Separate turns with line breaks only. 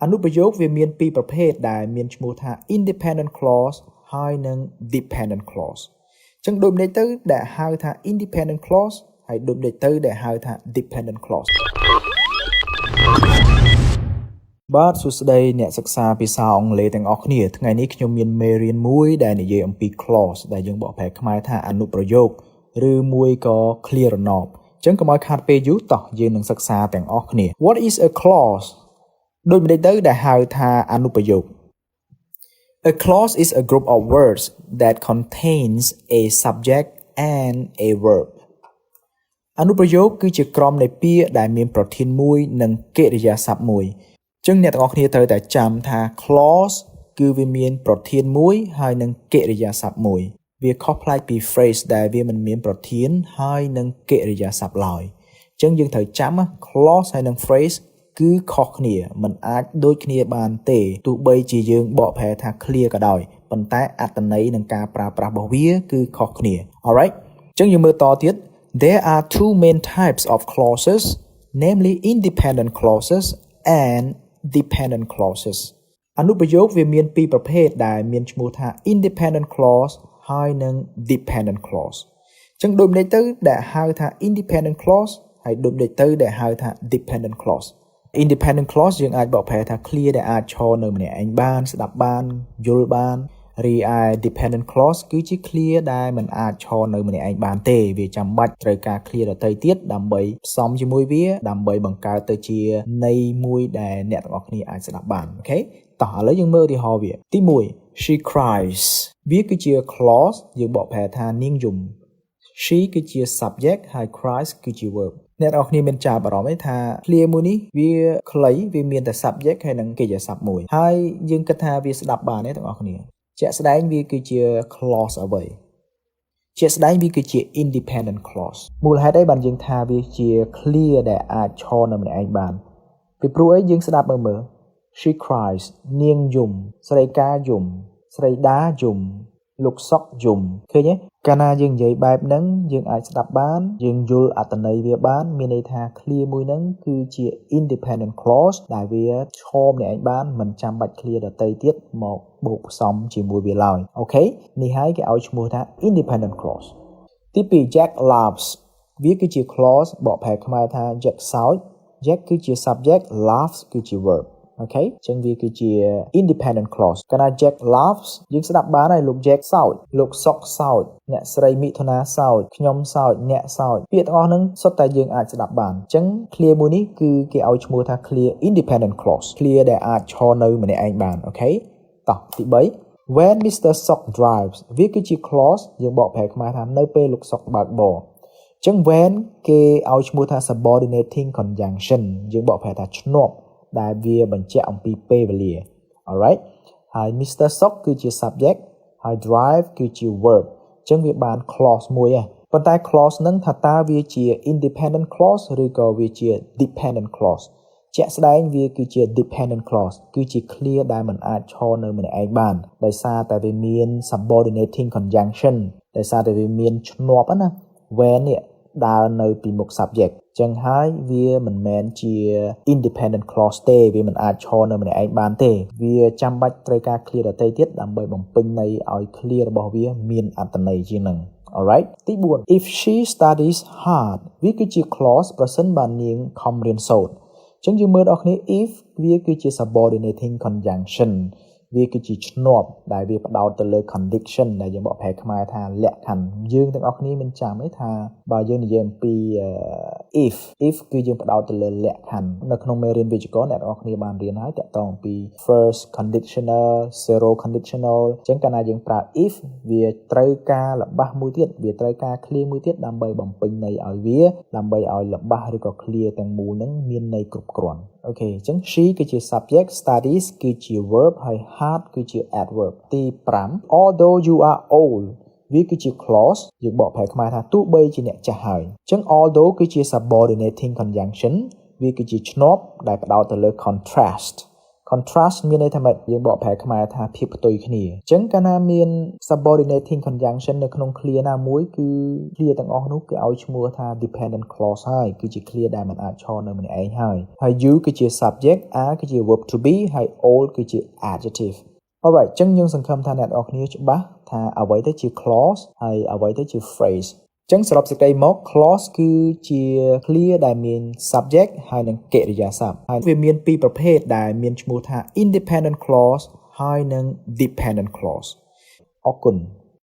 អនុប្រយោគវាមានពីរប្រភេទដែលមានឈ្មោះថា independent clause ហើយនិង dependent clause អញ្ចឹងដូចនេះទៅដែលហៅថា independent clause ហើយដូចនេះទៅដែលហៅថា dependent clause បាទសួស្តីអ្នកសិក្សាភាសាអង់គ្លេសទាំងអស់គ្នាថ្ងៃនេះខ្ញុំមានមេរៀនមួយដែលនិយាយអំពី clause ដែលយើងបកប្រែខ្មែរថាអនុប្រយោគឬមួយក៏ clear រណបអញ្ចឹងកុំឲ្យខាតពេលយូរតោះយើងនឹងសិក្សាទាំងអស់គ្នា What is a clause ដូចនេះទៅដែលហៅថាអនុប្រយោគ A clause is a group of words that contains a subject and a verb អនុប្រយោគគឺជាក្រុមនៃពាក្យដែលមានប្រធានមួយនិងកិរិយាសព្ទមួយអញ្ចឹងអ្នកទាំងអស់គ្នាត្រូវតែចាំថា clause គឺវាមានប្រធានមួយហើយនិងកិរិយាសព្ទមួយវាខុសប្លែកពី phrase ដែលវាមិនមានប្រធានហើយនិងកិរិយាសព្ទឡើយអញ្ចឹងយើងត្រូវចាំ clause ហើយនិង phrase គឺខុសគ្នាមិនអាចដូចគ្នាបានទេទោះបីជាយើងបកប្រែថា clear ក៏ដោយប៉ុន្តែអត្ថន័យនិងការប្រើប្រាស់របស់វាគឺខុសគ្នា Alright អញ្ចឹងយើងមើលតទៀត There are two main types of clauses namely independent clauses and dependent clauses អនុប្រយោគវាមានពីរប្រភេទដែលមានឈ្មោះថា independent clause ហើយនិង dependent clause អញ្ចឹងដូចនេះទៅដែលហៅថា independent clause ហើយដូចនេះទៅដែលហៅថា dependent clause Independent clause យើងអាចបកប្រែថា clear ដែលអាចឈរនៅម្នាក់ឯងបានស្ដាប់បានយល់បានរីឯ dependent clause គឺជា clear ដែលមិនអាចឈរនៅម្នាក់ឯងបានទេវាចាំបាច់ត្រូវការ clear ដទៃទៀតដើម្បីផ្សំជាមួយវាដើម្បីបង្កើតទៅជាន័យមួយដែលអ្នកទាំងអស់គ្នាអាចស្ដាប់បានអូខេតោះឥឡូវយើងមើលឧទាហរណ៍វាទី1 She cries វាគឺជា clause យើងបកប្រែថានាងយំ She គឺជា subject ហើយ cries គឺជា verbអ្នកនរគ្នាមានចាប់អារម្មណ៍ទេថា clear មួយនេះវាខ្លីវាមានតែ subject ហើយនិងកិរិយាសព្ទមួយហើយយើងគិតថាវាស្ដាប់បានទេទាំងអស់គ្នាជាក់ស្ដែងវាគឺជា clause អ្វីជាក់ស្ដែងវាគឺជា independent clause មូលហេតុអីបានយើងថាវាជា clear ដែលអាចឈរនៅម្នាក់ឯងបានពីព្រោះអីយើងស្ដាប់មើល She cries នាងយំស្រីកាយំស្រីដាយំលោកសុកយំឃើញទេកាលណាយើងនិយាយបែបហ្នឹងយើងអាចស្ដាប់បានយើងយល់អត្ថន័យវាបានមានន័យថា clear មួយហ្នឹងគឺជា independent clause ដែលវាឈរម្នាក់ឯងបានមិនចាំបាច់ clear ដទៃទៀតមកបូកផ្សំជាមួយវាឡើយអូខេនេះហើយគេឲ្យឈ្មោះថា independent clause ទី2 Jack laughs វាគឺជា clause បកប្រែខ្មែរថា Jack សើច Jack គឺជា subject laughs គឺជា verbអូខេចឹងវាគឺជា independent clause កាលណា Jack laughs យើងស្ដាប់បានហើយលោក Jack សើចលោកសុកសើចអ្នកស្រីមិថុនាសើចខ្ញុំសើចអ្នកសើចពាក្យទាំងអស់ហ្នឹងសុទ្ធតែយើងអាចស្ដាប់បានចឹង clear មួយនេះគឺគេឲ្យឈ្មោះថា clear independent clause clear ដែលអាចឈរនៅម្នាក់ឯងបានអូខេតោះទី3 when Mr. Sok drives វាគឺជា clause យើងបកប្រែខ្មែរថានៅពេលលោកសុកបើកបរចឹង when គេឲ្យឈ្មោះថា subordinating conjunction យើងបកប្រែថាឈ្នាប់ដែលវាបញ្ជាក់អំពីពេលវេលា alright ហើយ Mr. Sok គឺជា subject ហើយ drive គឺជា verb អញ្ចឹងវាបាន clause មួយឯងប៉ុន្តែ clause ហ្នឹងថាតើវាជា independent clause ឬក៏វាជា dependent clause ជាក់ស្ដែងវាគឺជា dependent clause គឺជា clear ដែលមិនអាចឈរនៅម្នាក់ឯងបានដោយសារតែវាមាន subordinating conjunction ដោយសារតែវាមានឈ្នាប់ណា when នេះដើរនៅពីមុខ subject ចឹងហើយវាមិនមែនជា independent clause ទេវាមិនអាចឈរនៅម្នាក់ឯងបានទេវាចាំបាច់ត្រូវការ clear ដទៃទៀតដើម្បីបំពេញន័យឲ្យ clear របស់វាមានអត្ថន័យជាងនឹង alright ទី4 if she studies hard វាគឺជា clause ប្រសិនបើនាងខំរៀនសូត្រចឹងយើងមើលដល់គ្នា if វាគឺជា subordinating conjunction វាគឺជាឈ្នាប់ដែលវាផ្ដោតទៅលើ condition ដែលយើងបកប្រែខ្មែរថាលក្ខខណ្ឌយើងទាំងអស់គ្នាមានចាំទេថាបើយើងនិយាយអំពី if គឺយើងផ្ដោតទៅលើលក្ខខណ្ឌនៅក្នុងមេរៀនវិជ្ជាករអ្នកទាំងអស់គ្នាបានរៀនហើយតាក់ទងអំពី first conditional zero conditional អញ្ចឹងកាលណាយើងប្រើ if វាត្រូវការល្បះមួយទៀតវាត្រូវការ clear មួយទៀតដើម្បីបំពេញន័យឲ្យវាដើម្បីឲ្យល្បះឬក៏ clear ទាំងមូលហ្នឹងមានន័យគ្រប់គ្រាន់អូខេអញ្ចឹង she គឺជា subject studies គឺជា verb ហើយ hard គឺជា adverb ទី5 although you are old វាគឺជា clause យើងបកប្រែខ្មែរថាទោះបីជាអ្នកចាស់ហើយអញ្ចឹង although គឺជា subordinating conjunction វាគឺជាឈ្នាប់ដែលផ្ដោតទៅលើ contrast contrast មានន័យថាម៉េចយើងបកប្រែខ្មែរថាភាពផ្ទុយគ្នាអញ្ចឹងកាលណាមាន subordinating conjunction នៅក្នុង clear ណាមួយគឺ clear ទាំងអស់នោះគេឲ្យឈ្មោះថា dependent clause ហើយគឺជា clear ដែលមិនអាចឈរនៅម្នាក់ឯងហើយ you គឺជា subject r គឺជា verb to be ហើយ all គឺជា adjective alright អញ្ចឹងយើងសង្ឃឹមថាអ្នកនរគ្នាច្បាស់ថាអ្វីទៅជា clause ហើយអ្វីទៅជា phraseចឹងសរុបសេចក្តីមក clause គឺជា clear ដែលមាន subject ហើយនិងកិរិយាសព្ទហើយវាមានពីរប្រភេទដែលមានឈ្មោះថា independent clause ហើយនិង dependent clause អរគុណ